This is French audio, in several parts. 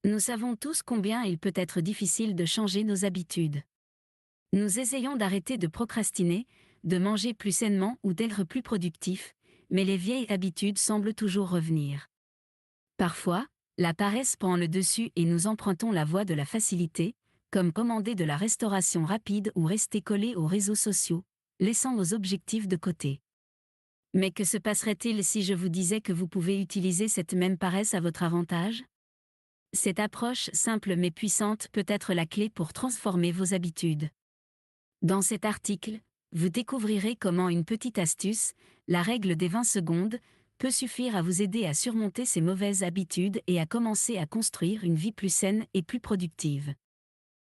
Nous savons tous combien il peut être difficile de changer nos habitudes. Nous essayons d'arrêter de procrastiner, de manger plus sainement ou d'être plus productif, mais les vieilles habitudes semblent toujours revenir. Parfois, la paresse prend le dessus et nous empruntons la voie de la facilité, comme commander de la restauration rapide ou rester collé aux réseaux sociaux, laissant nos objectifs de côté. Mais que se passerait-il si je vous disais que vous pouvez utiliser cette même paresse à votre avantage ? Cette approche simple mais puissante peut être la clé pour transformer vos habitudes. Dans cet article, vous découvrirez comment une petite astuce, la règle des 20 secondes, peut suffire à vous aider à surmonter ces mauvaises habitudes et à commencer à construire une vie plus saine et plus productive.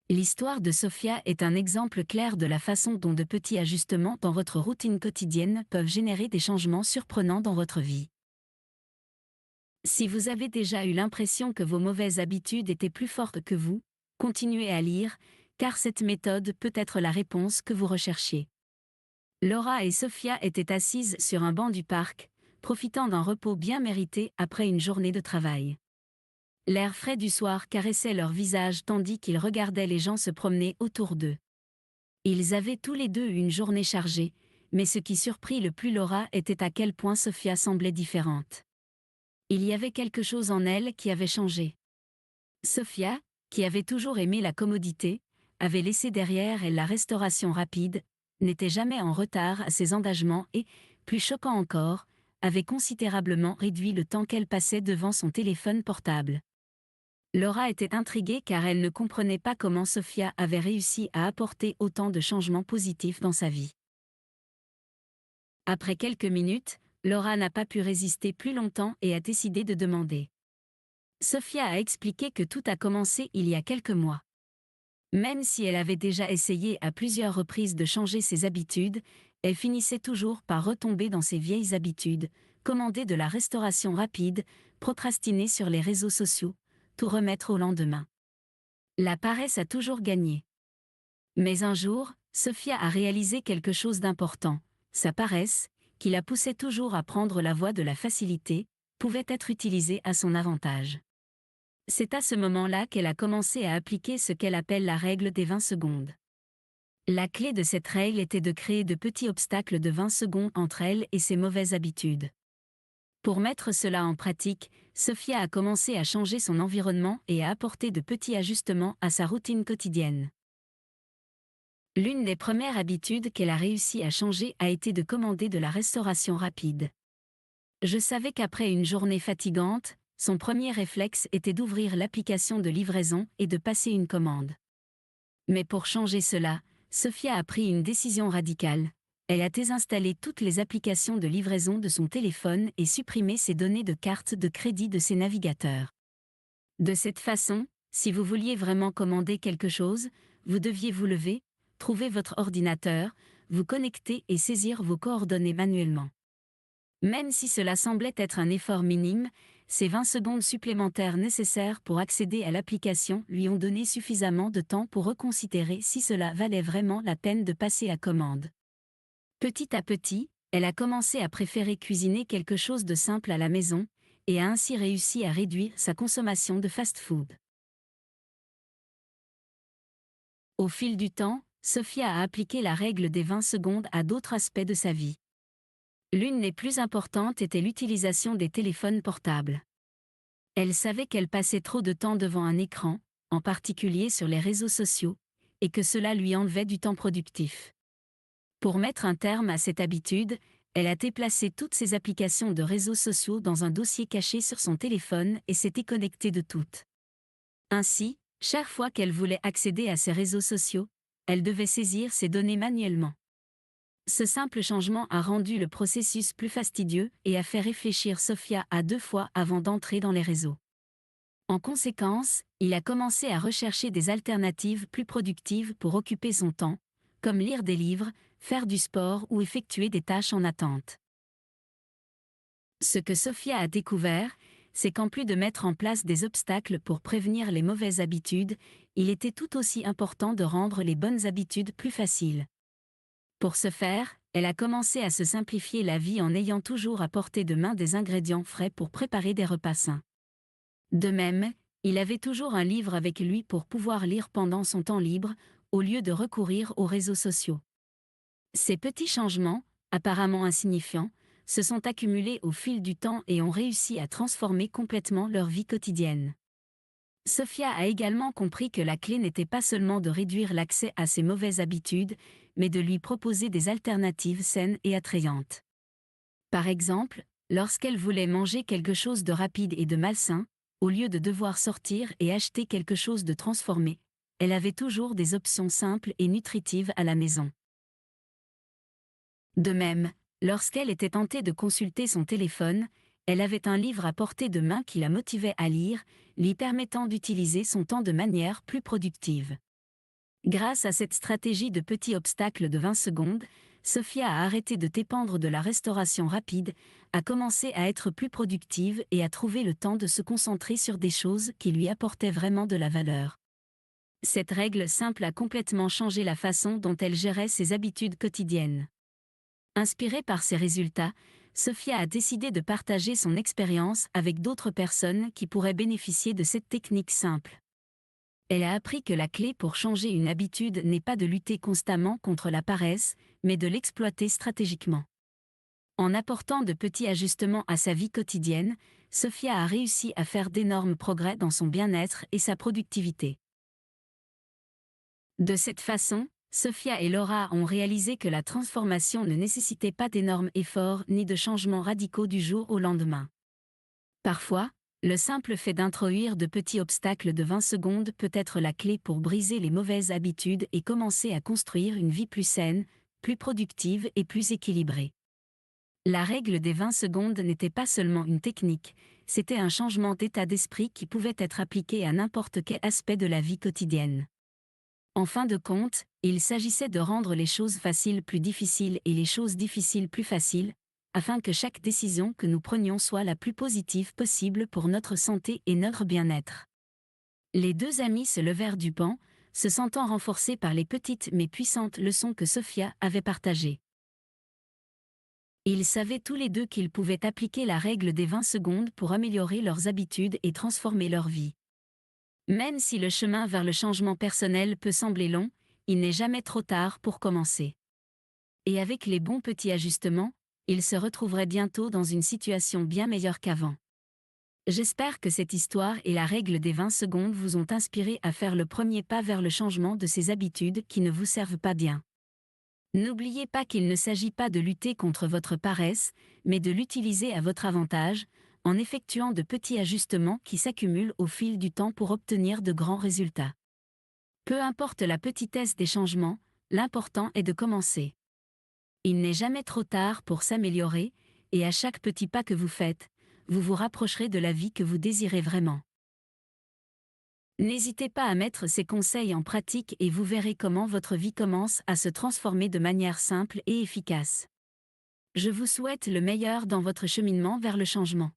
L'histoire de Sophia est un exemple clair de la façon dont de petits ajustements dans votre routine quotidienne peuvent générer des changements surprenants dans votre vie. Si vous avez déjà eu l'impression que vos mauvaises habitudes étaient plus fortes que vous, continuez à lire, car cette méthode peut être la réponse que vous recherchiez. Laura et Sophia étaient assises sur un banc du parc, profitant d'un repos bien mérité après une journée de travail. L'air frais du soir caressait leur visage tandis qu'ils regardaient les gens se promener autour d'eux. Ils avaient tous les deux une journée chargée, mais ce qui surprit le plus Laura était à quel point Sophia semblait différente. Il y avait quelque chose en elle qui avait changé. Sophia, qui avait toujours aimé la commodité, avait laissé derrière elle la restauration rapide, n'était jamais en retard à ses engagements et, plus choquant encore, avait considérablement réduit le temps qu'elle passait devant son téléphone portable. Laura était intriguée car elle ne comprenait pas comment Sophia avait réussi à apporter autant de changements positifs dans sa vie. Après quelques minutes, Laura n'a pas pu résister plus longtemps et a décidé de demander. Sophia a expliqué que tout a commencé il y a quelques mois. Même si elle avait déjà essayé à plusieurs reprises de changer ses habitudes, elle finissait toujours par retomber dans ses vieilles habitudes, commander de la restauration rapide, procrastiner sur les réseaux sociaux, tout remettre au lendemain. La paresse a toujours gagné. Mais un jour, Sophia a réalisé quelque chose d'important. Sa paresse, qui la poussait toujours à prendre la voie de la facilité, pouvait être utilisée à son avantage. C'est à ce moment-là qu'elle a commencé à appliquer ce qu'elle appelle la règle des 20 secondes. La clé de cette règle était de créer de petits obstacles de 20 secondes entre elle et ses mauvaises habitudes. Pour mettre cela en pratique, Sophia a commencé à changer son environnement et à apporter de petits ajustements à sa routine quotidienne. L'une des premières habitudes qu'elle a réussi à changer a été de commander de la restauration rapide. Je savais qu'après une journée fatigante, son premier réflexe était d'ouvrir l'application de livraison et de passer une commande. Mais pour changer cela, Sophia a pris une décision radicale. Elle a désinstallé toutes les applications de livraison de son téléphone et supprimé ses données de carte de crédit de ses navigateurs. De cette façon, si vous vouliez vraiment commander quelque chose, vous deviez vous lever, trouver votre ordinateur, vous connecter et saisir vos coordonnées manuellement. Même si cela semblait être un effort minime, ces 20 secondes supplémentaires nécessaires pour accéder à l'application lui ont donné suffisamment de temps pour reconsidérer si cela valait vraiment la peine de passer à commande. Petit à petit, elle a commencé à préférer cuisiner quelque chose de simple à la maison, et a ainsi réussi à réduire sa consommation de fast-food. Au fil du temps, Sophia a appliqué la règle des 20 secondes à d'autres aspects de sa vie. L'une des plus importantes était l'utilisation des téléphones portables. Elle savait qu'elle passait trop de temps devant un écran, en particulier sur les réseaux sociaux, et que cela lui enlevait du temps productif. Pour mettre un terme à cette habitude, elle a déplacé toutes ses applications de réseaux sociaux dans un dossier caché sur son téléphone et s'est déconnectée de toutes. Ainsi, chaque fois qu'elle voulait accéder à ses réseaux sociaux, elle devait saisir ses données manuellement. Ce simple changement a rendu le processus plus fastidieux et a fait réfléchir Sophia à 2 fois avant d'entrer dans les réseaux. En conséquence, il a commencé à rechercher des alternatives plus productives pour occuper son temps, comme lire des livres, faire du sport ou effectuer des tâches en attente. Ce que Sophia a découvert, c'est qu'en plus de mettre en place des obstacles pour prévenir les mauvaises habitudes, il était tout aussi important de rendre les bonnes habitudes plus faciles. Pour ce faire, elle a commencé à se simplifier la vie en ayant toujours à portée de main des ingrédients frais pour préparer des repas sains. De même, Il avait toujours un livre avec lui pour pouvoir lire pendant son temps libre, au lieu de recourir aux réseaux sociaux. Ces petits changements, apparemment insignifiants, se sont accumulés au fil du temps et ont réussi à transformer complètement leur vie quotidienne. Sophia a également compris que la clé n'était pas seulement de réduire l'accès à ses mauvaises habitudes, mais de lui proposer des alternatives saines et attrayantes. Par exemple, lorsqu'elle voulait manger quelque chose de rapide et de malsain, au lieu de devoir sortir et acheter quelque chose de transformé, elle avait toujours des options simples et nutritives à la maison. De même, lorsqu'elle était tentée de consulter son téléphone, elle avait un livre à portée de main qui la motivait à lire, lui permettant d'utiliser son temps de manière plus productive. Grâce à cette stratégie de petits obstacles de 20 secondes, Sophia a arrêté de dépendre de la restauration rapide, a commencé à être plus productive et a trouvé le temps de se concentrer sur des choses qui lui apportaient vraiment de la valeur. Cette règle simple a complètement changé la façon dont elle gérait ses habitudes quotidiennes. Inspirée par ces résultats, Sophia a décidé de partager son expérience avec d'autres personnes qui pourraient bénéficier de cette technique simple. Elle a appris que la clé pour changer une habitude n'est pas de lutter constamment contre la paresse, mais de l'exploiter stratégiquement. En apportant de petits ajustements à sa vie quotidienne, Sophia a réussi à faire d'énormes progrès dans son bien-être et sa productivité. De cette façon, Sophia et Laura ont réalisé que la transformation ne nécessitait pas d'énormes efforts ni de changements radicaux du jour au lendemain. Parfois, le simple fait d'introduire de petits obstacles de 20 secondes peut être la clé pour briser les mauvaises habitudes et commencer à construire une vie plus saine, plus productive et plus équilibrée. La règle des 20 secondes n'était pas seulement une technique, c'était un changement d'état d'esprit qui pouvait être appliqué à n'importe quel aspect de la vie quotidienne. En fin de compte, il s'agissait de rendre les choses faciles plus difficiles et les choses difficiles plus faciles, afin que chaque décision que nous prenions soit la plus positive possible pour notre santé et notre bien-être. Les deux amis se levèrent du banc, se sentant renforcés par les petites mais puissantes leçons que Sophia avait partagées. Ils savaient tous les deux qu'ils pouvaient appliquer la règle des 20 secondes pour améliorer leurs habitudes et transformer leur vie. Même si le chemin vers le changement personnel peut sembler long, il n'est jamais trop tard pour commencer. Et avec les bons petits ajustements, ils se retrouveraient bientôt dans une situation bien meilleure qu'avant. J'espère que cette histoire et la règle des 20 secondes vous ont inspiré à faire le premier pas vers le changement de ces habitudes qui ne vous servent pas bien. N'oubliez pas qu'il ne s'agit pas de lutter contre votre paresse, mais de l'utiliser à votre avantage, en effectuant de petits ajustements qui s'accumulent au fil du temps pour obtenir de grands résultats. Peu importe la petitesse des changements, l'important est de commencer. Il n'est jamais trop tard pour s'améliorer, et à chaque petit pas que vous faites, vous vous rapprocherez de la vie que vous désirez vraiment. N'hésitez pas à mettre ces conseils en pratique et vous verrez comment votre vie commence à se transformer de manière simple et efficace. Je vous souhaite le meilleur dans votre cheminement vers le changement.